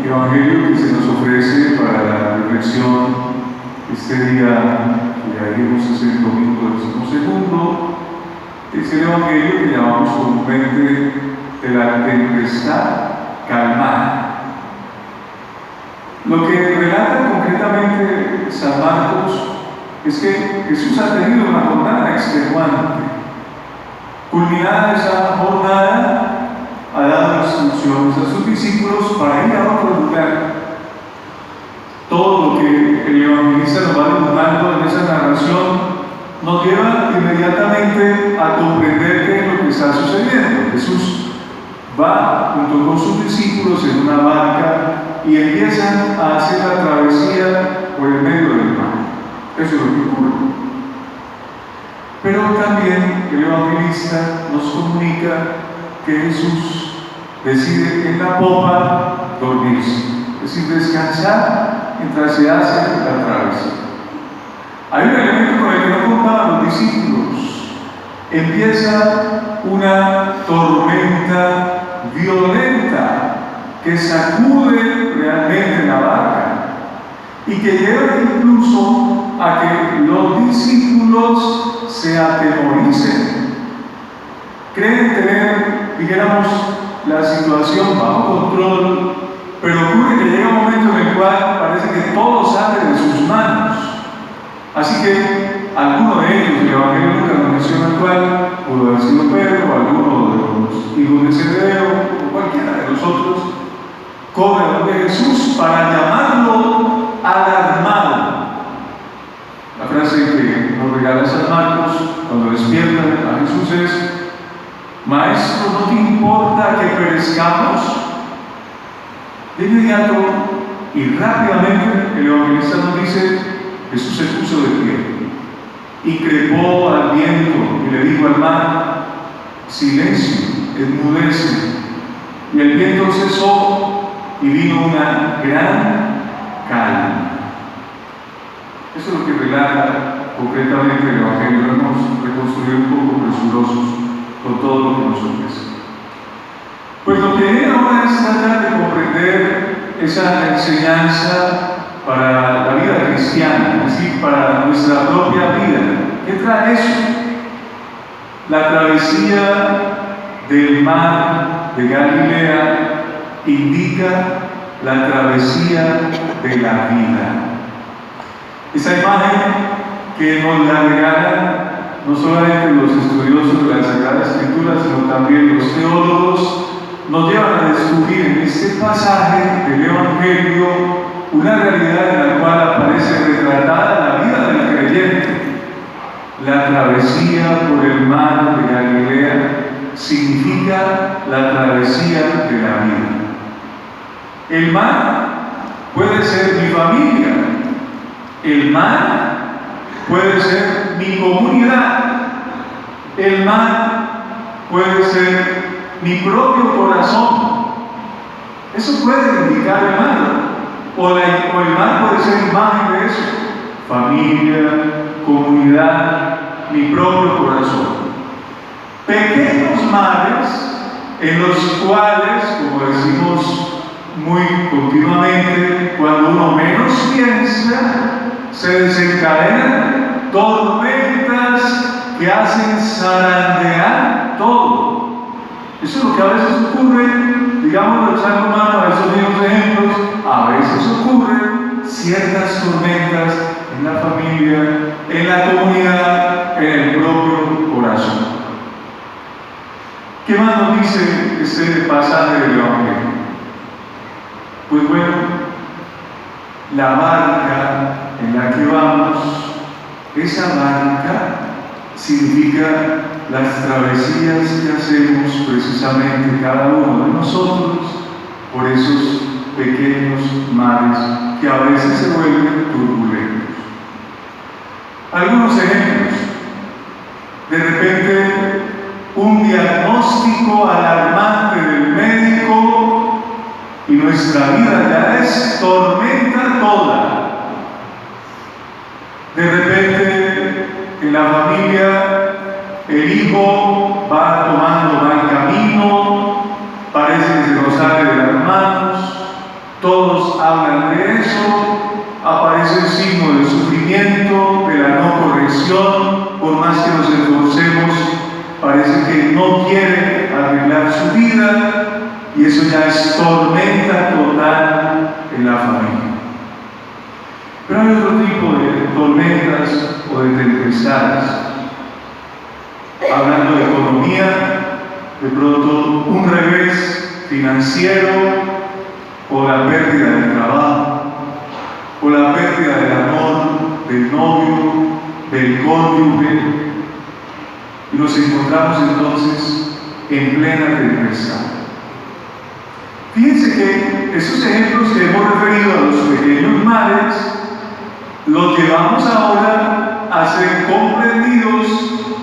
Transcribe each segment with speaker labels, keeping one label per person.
Speaker 1: Evangelio que se nos ofrece para la reflexión este día que ya vimos hace el domingo decimosegundo, es el Evangelio que llamamos comúnmente de la tempestad calmada. Lo que relata concretamente San Marcos es que Jesús ha tenido una jornada extenuante. Culminada esa jornada, ha dado instrucciones a sus discípulos para ir a otro lugar. Todo lo que el evangelista nos va dibujando en esa narración nos lleva inmediatamente a comprender qué es lo que está sucediendo. Jesús va junto con sus discípulos en una barca y empiezan a hacer la travesía por el medio del mar. Eso es lo que ocurre. Pero también el evangelista nos comunica que Jesús decide en la popa dormirse, es decir, descansar mientras se hace la travesía. Hay un elemento con el que no contaban los discípulos. Empieza una tormenta violenta que sacude realmente la barca y que lleva incluso a que los discípulos se atemoricen. Creen tener, dijéramos, la situación bajo control, pero ocurre que llega un momento en el cual parece que todo sale de sus manos. Así que alguno de ellos, el Evangelio nunca nos menciona cuál, pudo haber sido Pedro, o alguno de los hijos de Zebedeo, o cualquiera de los otros, corre a donde Jesús para llamarlo alarmado. La frase que nos regala San Marcos cuando despiertan a Jesús es: Maestro, ¿no te importa que perezcamos? De inmediato y rápidamente el evangelista nos dice: Jesús se puso de pie y crepó al viento y le dijo al mar: silencio, enmudece. Y el viento cesó y vino una gran calma. Eso es lo que relata concretamente el evangelio. Lo hemos reconstruido un poco presurosos con todo lo que nos ofrece. Pues lo que viene ahora es tratar de comprender esa enseñanza para la vida cristiana, es decir, para nuestra propia vida. ¿Qué trae eso? La travesía del mar de Galilea indica la travesía de la vida. Esa imagen que nos la regalan no solamente los estudiosos de la Sagrada Escritura, sino también los teólogos, nos llevan a descubrir en este pasaje del Evangelio una realidad en la cual aparece retratada la vida del creyente. La travesía por el mar de Galilea significa la travesía de la vida. El mar puede ser mi familia, el mar puede ser mi comunidad, el mar puede ser mi propio corazón. Eso puede indicar el mar, o el mar puede ser imagen de eso: familia, comunidad, mi propio corazón. Pequeños mares en los cuales, como decimos muy continuamente, cuando uno menos piensa, se desencadenan tormentas que hacen zarandear todo. Eso es lo que a veces ocurre, digamos, en San Romano, a esos mismos ejemplos, a veces ocurren ciertas tormentas en la familia, en la comunidad, en el propio corazón. ¿Qué más nos dice este pasaje del Evangelio? Pues bueno, la barca en la que vamos, esa barca significa las travesías que hacemos precisamente cada uno de nosotros por esos pequeños mares que a veces se vuelven turbulentos. Algunos ejemplos. De repente, un diagnóstico alarmante del médico y nuestra vida ya es tormenta toda. De repente, en la familia, el hijo va tomando mal camino, parece que se nos sale de las manos, todos hablan de eso, aparece el signo del sufrimiento, de la no corrección, por más que nos esforcemos, parece que no quiere arreglar su vida, y eso ya es tormenta total en la familia. Pero hay otro tipo de tormentas o de tempestades. Hablando de economía, de pronto un revés financiero, o la pérdida del trabajo, o la pérdida del amor, del novio, del cónyuge, y nos encontramos entonces en plena tempestad. Fíjense que esos ejemplos que hemos referido a los pequeños males, los llevamos ahora a ser comprendidos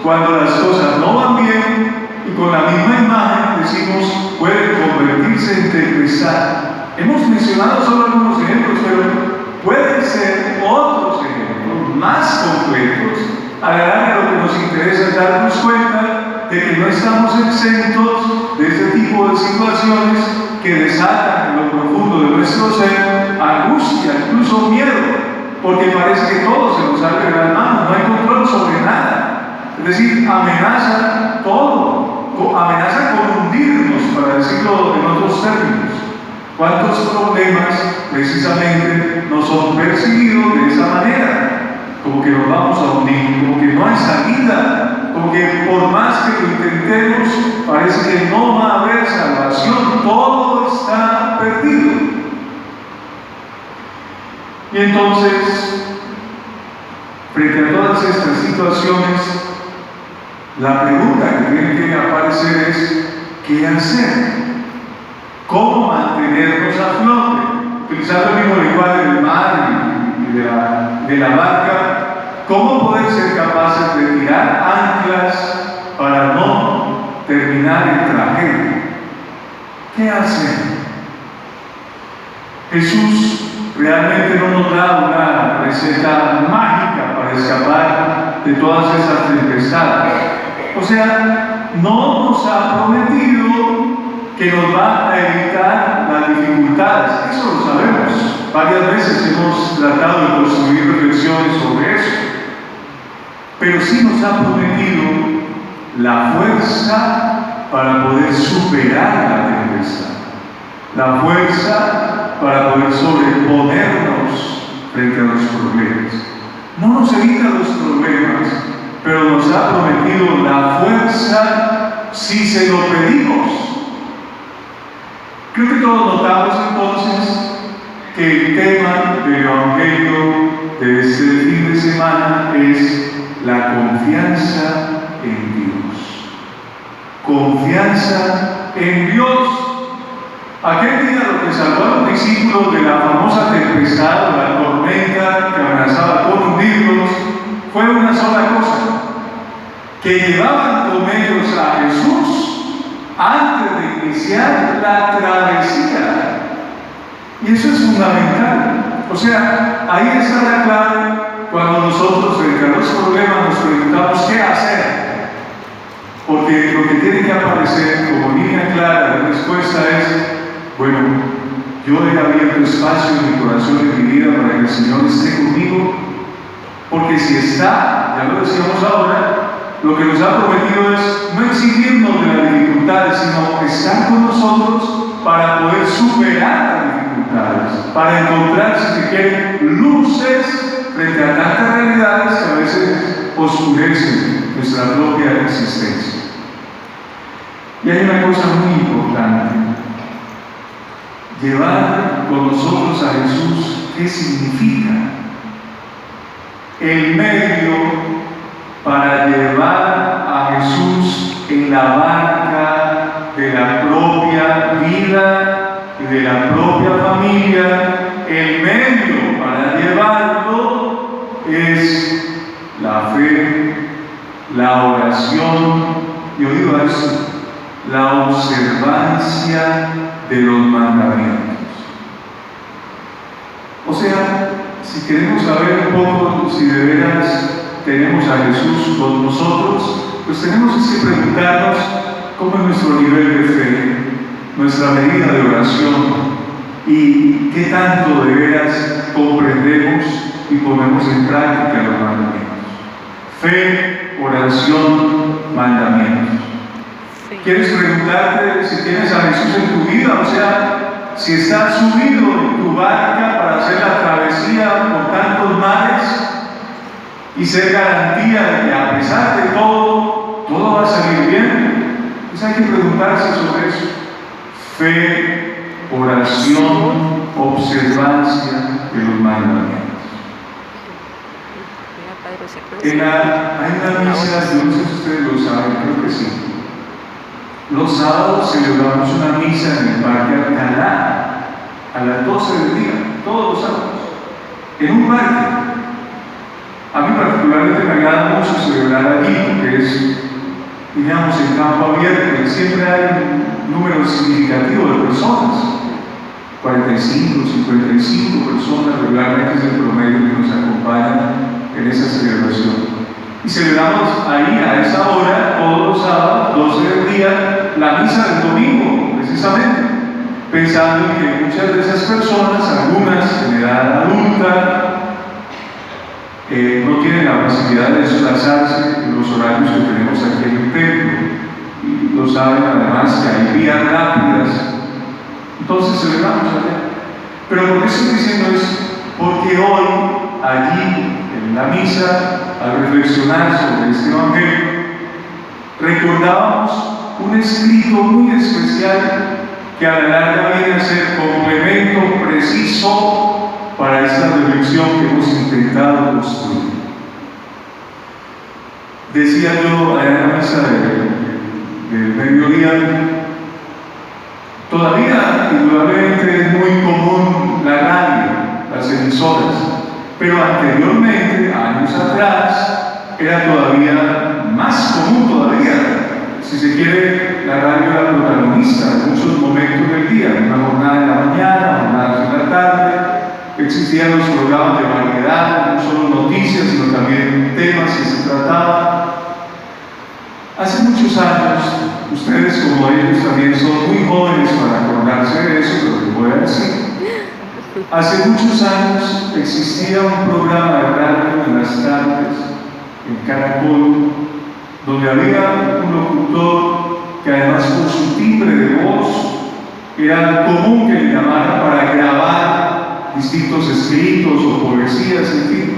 Speaker 1: cuando las cosas no van bien, y con la misma imagen decimos pueden convertirse en tempestad. Hemos mencionado solo algunos ejemplos, pero pueden ser otros ejemplos más completos. A la larga lo que nos interesa es darnos cuenta de que no estamos exentos de este tipo de situaciones que desatan en lo profundo de nuestro ser angustia, incluso miedo, porque parece que todo se nos sale de las manos, no hay control sobre nada. Es decir, amenaza todo, amenaza con hundirnos, para decirlo en otros términos. ¿Cuántos problemas precisamente nos son percibidos de esa manera? Como que nos vamos a hundir, como que no hay salida, como que por más que lo intentemos, parece que no va a haber salvación, todo está perdido. Y entonces, frente a todas estas situaciones, la pregunta que tiene que aparecer es: ¿qué hacer? ¿Cómo mantenernos a flote? Utilizando el mismo lenguaje del mar y de la barca, ¿cómo poder ser capaces de tirar anclas para no terminar en tragedia? ¿Qué hacer? Jesús realmente no nos da una receta mágica para escapar de todas esas tempestades. O sea, no nos ha prometido que nos va a evitar las dificultades. Eso lo sabemos. Varias veces hemos tratado de construir reflexiones sobre eso. Pero sí nos ha prometido la fuerza para poder superar la tempestad. La fuerza para poder sobreponernos frente a los problemas. No nos evita los problemas, pero nos ha prometido la fuerza si se lo pedimos. Creo que todos notamos entonces que el tema del Evangelio de este fin de semana es la confianza en Dios. Confianza en Dios. Aquel día lo que salvó a los discípulos de la famosa tempestad o la tormenta que amenazaba con hundirlos fue una sola cosa: que llevaban con ellos a Jesús antes de iniciar la travesía. Y eso es fundamental. O sea, ahí está la clave cuando nosotros frente a los problemas nos preguntamos qué hacer. Porque lo que tiene que aparecer como línea clara de respuesta es: bueno, yo he abierto espacio en mi corazón y en mi vida para que el Señor esté conmigo, porque si está, ya lo decíamos ahora, lo que nos ha prometido es no exigirnos de las dificultades, sino estar con nosotros para poder superar las dificultades, para encontrar, si se quiere, luces frente a tantas realidades que a veces oscurecen nuestra propia existencia. Y hay una cosa muy importante: llevar con nosotros a Jesús. ¿Qué significa? El medio para llevar a Jesús en la barca de la propia vida y de la propia familia, el medio para llevarlo es la fe, la oración y, oído a esto, la observancia de los mandamientos. O sea, si queremos saber un poco si de veras tenemos a Jesús con nosotros, pues tenemos que preguntarnos cómo es nuestro nivel de fe, nuestra medida de oración, y qué tanto de veras comprendemos y ponemos en práctica los mandamientos. Fe, oración, mandamientos. ¿Quieres preguntarte si tienes a Jesús en tu vida? O sea, si estás subido en tu barca para hacer la travesía por tantos mares y ser garantía de que a pesar de todo, todo va a salir bien. Pues hay que preguntarse sobre eso. Fe, oración, observancia de los mandamientos. Hay una misa, yo no sé si ustedes lo saben, creo que sí. Los sábados celebramos una misa en el Parque Alcalá a las 12 del día, todos los sábados, en un parque. A mí particularmente me agrada mucho celebrar allí porque es, digamos, en campo abierto, y siempre hay un número significativo de personas, 45, 55 personas regularmente es el promedio que nos acompañan en esa celebración. Y celebramos ahí a esa hora, todos los sábados, 12 del día, la misa del domingo, precisamente, pensando en que muchas de esas personas, algunas en edad adulta, no tienen la posibilidad de desplazarse en los horarios que tenemos aquí en el templo. Y lo saben además que hay vías rápidas. Entonces celebramos allá. Pero lo que estoy diciendo es porque hoy, allí, en la misa, al reflexionar sobre este Evangelio, recordábamos un escrito muy especial que a la larga viene a ser complemento preciso para esta reflexión que hemos intentado construir. Decía yo en la misa del mediodía, todavía indudablemente es muy común la radio, las emisoras, pero anteriormente, años atrás, era todavía más común todavía. Si se quiere, la radio era protagonista en muchos momentos del día, en una jornada de la mañana, jornadas de la tarde. Existían los programas de variedad, no solo noticias, sino también temas que se trataban. Hace muchos años, ustedes como ellos también son muy jóvenes para acordarse de eso, pero les voy a decir. Hace muchos años existía un programa de radio en las tardes, en Caracol, donde había un locutor que además por su timbre de voz era común que le llamaran para grabar distintos escritos o poesías, en fin.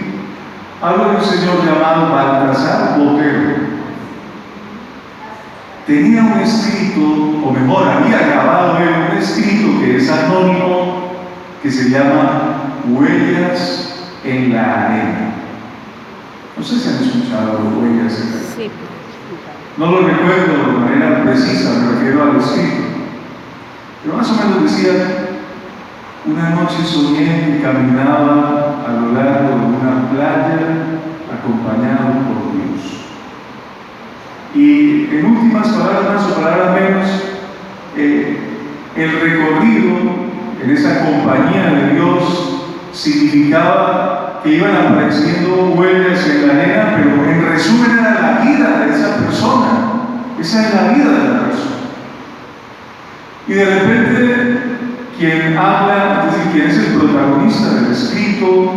Speaker 1: Hablo de un señor llamado Baltasar Botero. Tenía un escrito, o mejor, había grabado él un escrito que es anónimo, que se llama Huellas en la Arena. No sé si han escuchado Huellas en la Arena. Sí. No lo recuerdo de manera precisa, me refiero al escrito. Pero más o menos decía: una noche soñé que caminaba a lo largo de una playa acompañado por Dios. Y en últimas palabras más o palabras menos, el recorrido en esa compañía de Dios significaba que iban apareciendo huellas en la arena, pero en resumen era la vida de esa persona. Esa es la vida de la persona. Y de repente, quien habla, es decir, quien es el protagonista del escrito,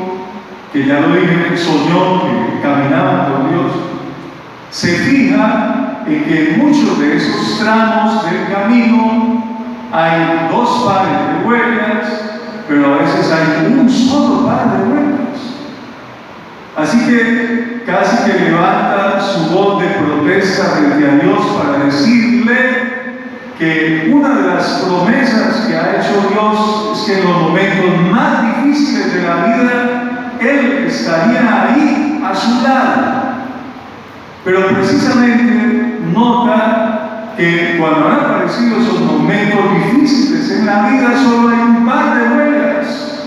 Speaker 1: que ya lo dije, soñó que caminaba con Dios, se fija en que en muchos de esos tramos del camino hay dos pares de huellas, pero a veces hay un solo par de huellas. Así que casi que levanta su voz de protesta frente a Dios para decirle que una de las promesas que ha hecho Dios es que en los momentos más difíciles de la vida, Él estaría ahí a su lado. Pero precisamente nota que cuando han aparecido esos momentos difíciles en la vida, solo hay un par de huellas.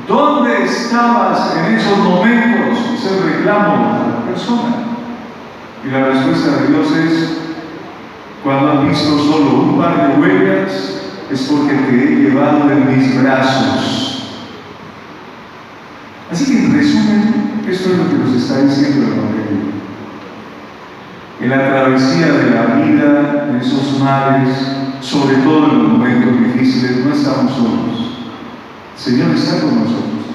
Speaker 1: ¿Dónde estabas en esos momentos? Es el reclamo de la persona. Y la respuesta de Dios es: cuando has visto solo un par de huellas, es porque te he llevado en mis brazos. Así que en resumen, esto es lo que nos está diciendo el Evangelio. En la travesía de la vida, en esos mares, sobre todo en los momentos difíciles, no estamos solos. El Señor está con nosotros.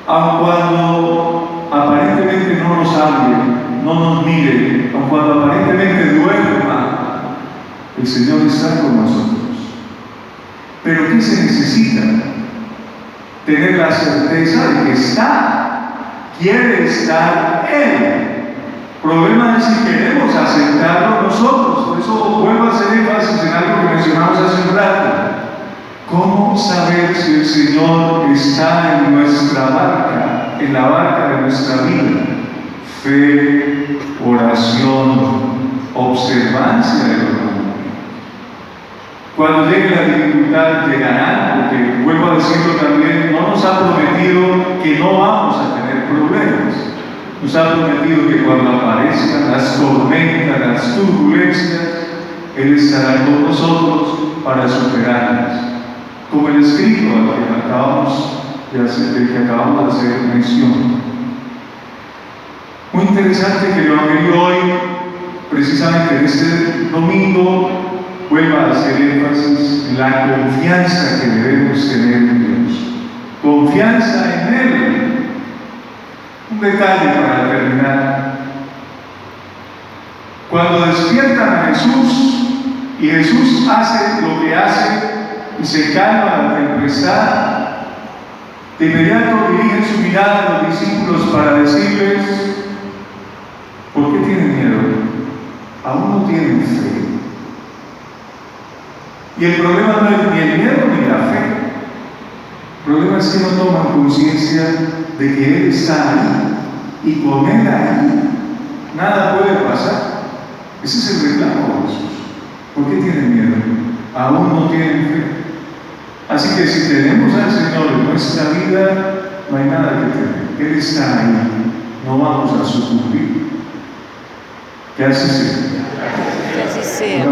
Speaker 1: Aun cuando aparentemente no nos hable, no nos mire, aun cuando aparentemente duerma, el Señor está con nosotros. Pero ¿qué se necesita? Tener la certeza de que está, quiere estar Él. El problema es si queremos aceptarlo nosotros. Por eso vuelvo a hacer énfasis en algo que mencionamos hace un rato. ¿Cómo saber si el Señor está en nuestra barca, en la barca de nuestra vida? Fe, oración, observancia de los mandamientos. Cuando llegue la dificultad llegará, porque vuelvo a decirlo también, no nos ha prometido que no vamos a tener problemas. Nos ha prometido que cuando aparezcan las tormentas, las turbulencias, Él estará con nosotros para superarlas. Como el escrito al que acabamos de hacer mención. Muy interesante que el Evangelio hoy, precisamente en este domingo, vuelva a hacer énfasis en la confianza que debemos tener en Dios. Confianza en Él. Un detalle para terminar. Cuando despiertan a Jesús y Jesús hace lo que hace y se calma la tempestad, de inmediato dirigen su mirada a los discípulos para decirles: ¿por qué tienen miedo? Aún no tienen fe. Y el problema no es ni el miedo ni la fe. El problema es que no toman conciencia de que Él está ahí y con Él ahí nada puede pasar. Ese es el reclamo de Jesús. ¿Por qué tienen miedo? Aún no tienen fe. Así que si tenemos al Señor en nuestra vida, no hay nada que temer. Él está ahí. No vamos a sucumbir. Que así sea.
Speaker 2: Que así sea.